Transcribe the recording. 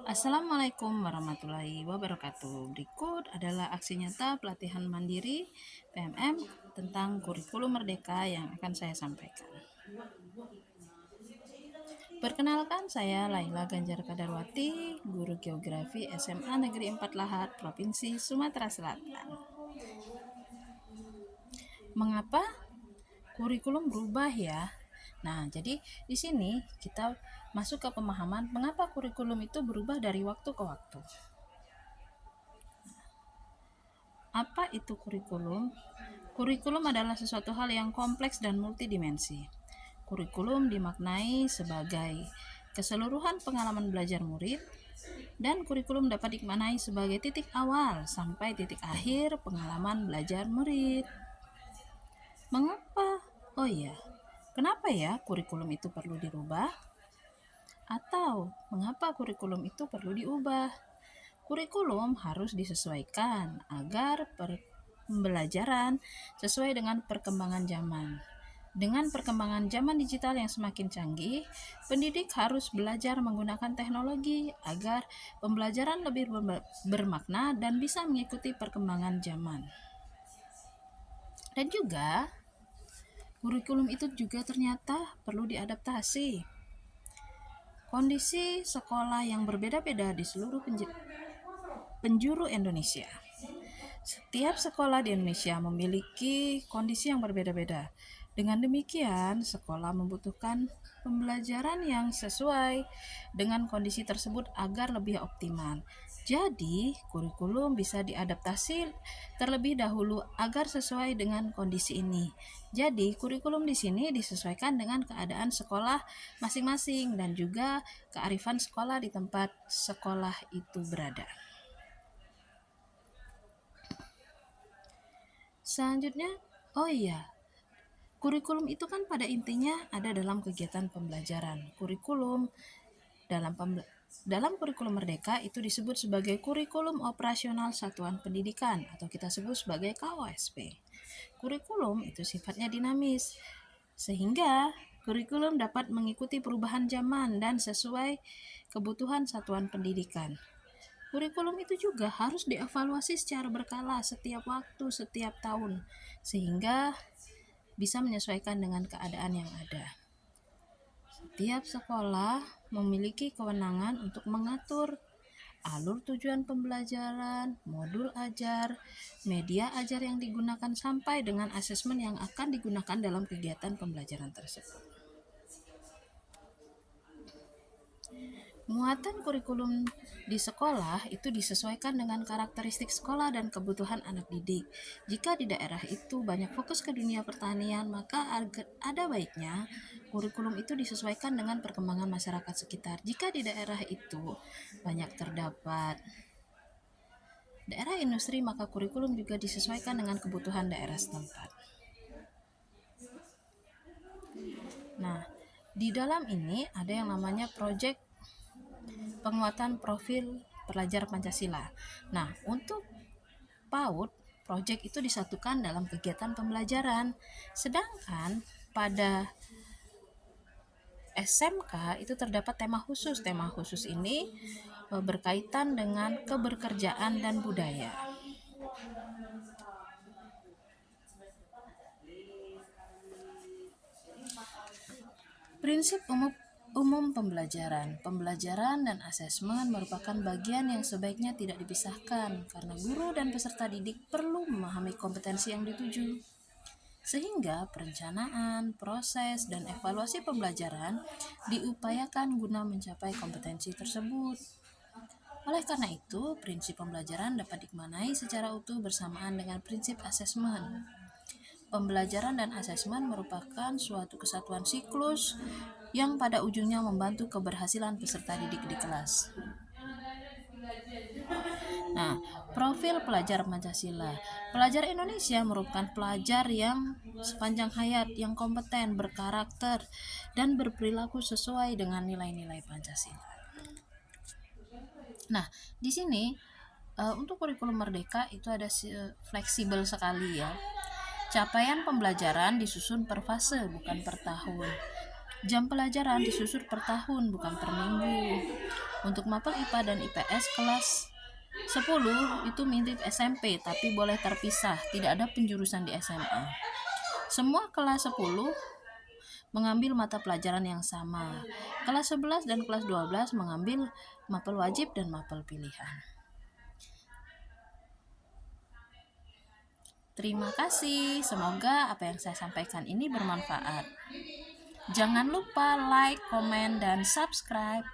Assalamualaikum warahmatullahi wabarakatuh. Berikut adalah aksi nyata pelatihan mandiri PMM tentang kurikulum merdeka yang akan saya sampaikan. Perkenalkan, saya Laila Ganjar Kadarwati, guru geografi SMA Negeri 4 Lahat, Provinsi Sumatera Selatan. Mengapa kurikulum berubah ya? Nah, jadi di sini kita masuk ke pemahaman mengapa kurikulum itu berubah dari waktu ke waktu. Apa itu kurikulum? Kurikulum adalah sesuatu hal yang kompleks dan multidimensi. Kurikulum dimaknai sebagai keseluruhan pengalaman belajar murid, dan kurikulum dapat dimaknai sebagai titik awal sampai titik akhir pengalaman belajar murid. Mengapa? Oh iya, kenapa ya kurikulum itu perlu dirubah? Atau mengapa kurikulum itu perlu diubah? Kurikulum harus disesuaikan agar pembelajaran sesuai dengan perkembangan zaman. Dengan perkembangan zaman digital yang semakin canggih, pendidik harus belajar menggunakan teknologi agar pembelajaran lebih bermakna dan bisa mengikuti perkembangan zaman. Dan juga, kurikulum itu juga ternyata perlu diadaptasi. Kondisi sekolah yang berbeda-beda di seluruh penjuru Indonesia. Setiap sekolah di Indonesia memiliki kondisi yang berbeda-beda. Dengan demikian, sekolah membutuhkan pembelajaran yang sesuai dengan kondisi tersebut agar lebih optimal. Jadi, kurikulum bisa diadaptasi terlebih dahulu agar sesuai dengan kondisi ini. Jadi, kurikulum di sini disesuaikan dengan keadaan sekolah masing-masing dan juga kearifan sekolah di tempat sekolah itu berada. Selanjutnya, oh iya, kurikulum itu kan pada intinya ada dalam kegiatan pembelajaran. Kurikulum dalam kurikulum merdeka itu disebut sebagai kurikulum operasional satuan pendidikan atau kita sebut sebagai KOSP. Kurikulum itu sifatnya dinamis, sehingga kurikulum dapat mengikuti perubahan zaman dan sesuai kebutuhan satuan pendidikan. Kurikulum itu juga harus dievaluasi secara berkala setiap waktu, setiap tahun, sehingga bisa menyesuaikan dengan keadaan yang ada. Setiap sekolah memiliki kewenangan untuk mengatur alur tujuan pembelajaran, modul ajar, media ajar yang digunakan sampai dengan asesmen yang akan digunakan dalam kegiatan pembelajaran tersebut. Muatan kurikulum di sekolah itu disesuaikan dengan karakteristik sekolah dan kebutuhan anak didik. Jika di daerah itu banyak fokus ke dunia pertanian, maka ada baiknya kurikulum itu disesuaikan dengan perkembangan masyarakat sekitar. Jika di daerah itu banyak terdapat daerah industri, maka kurikulum juga disesuaikan dengan kebutuhan daerah setempat. Nah, di dalam ini ada yang namanya proyek penguatan profil pelajar Pancasila. Nah, untuk PAUD, proyek itu disatukan dalam kegiatan pembelajaran. Sedangkan pada SMK itu terdapat tema khusus. Tema khusus ini berkaitan dengan keberkerjaan dan budaya. Prinsip umum pembelajaran. Pembelajaran dan asesmen merupakan bagian yang sebaiknya tidak dipisahkan karena guru dan peserta didik perlu memahami kompetensi yang dituju. Sehingga perencanaan, proses, dan evaluasi pembelajaran diupayakan guna mencapai kompetensi tersebut. Oleh karena itu, prinsip pembelajaran dapat dimaknai secara utuh bersamaan dengan prinsip asesmen. Pembelajaran dan asesmen merupakan suatu kesatuan siklus yang pada ujungnya membantu keberhasilan peserta didik di kelas. Nah, profil pelajar Pancasila. Pelajar Indonesia merupakan pelajar yang sepanjang hayat, yang kompeten, berkarakter, dan berperilaku sesuai dengan nilai-nilai Pancasila. Nah, di sini untuk kurikulum merdeka itu ada fleksibel sekali ya. Capaian pembelajaran disusun per fase, bukan per tahun. Jam pelajaran disusun per tahun, bukan per minggu. Untuk mapel IPA dan IPS kelas 10 itu mirip SMP, tapi boleh terpisah, tidak ada penjurusan di SMA. Semua kelas 10 mengambil mata pelajaran yang sama. Kelas 11 dan kelas 12 mengambil mapel wajib dan mapel pilihan. Terima kasih, semoga apa yang saya sampaikan ini bermanfaat. Jangan lupa like, komen, dan subscribe.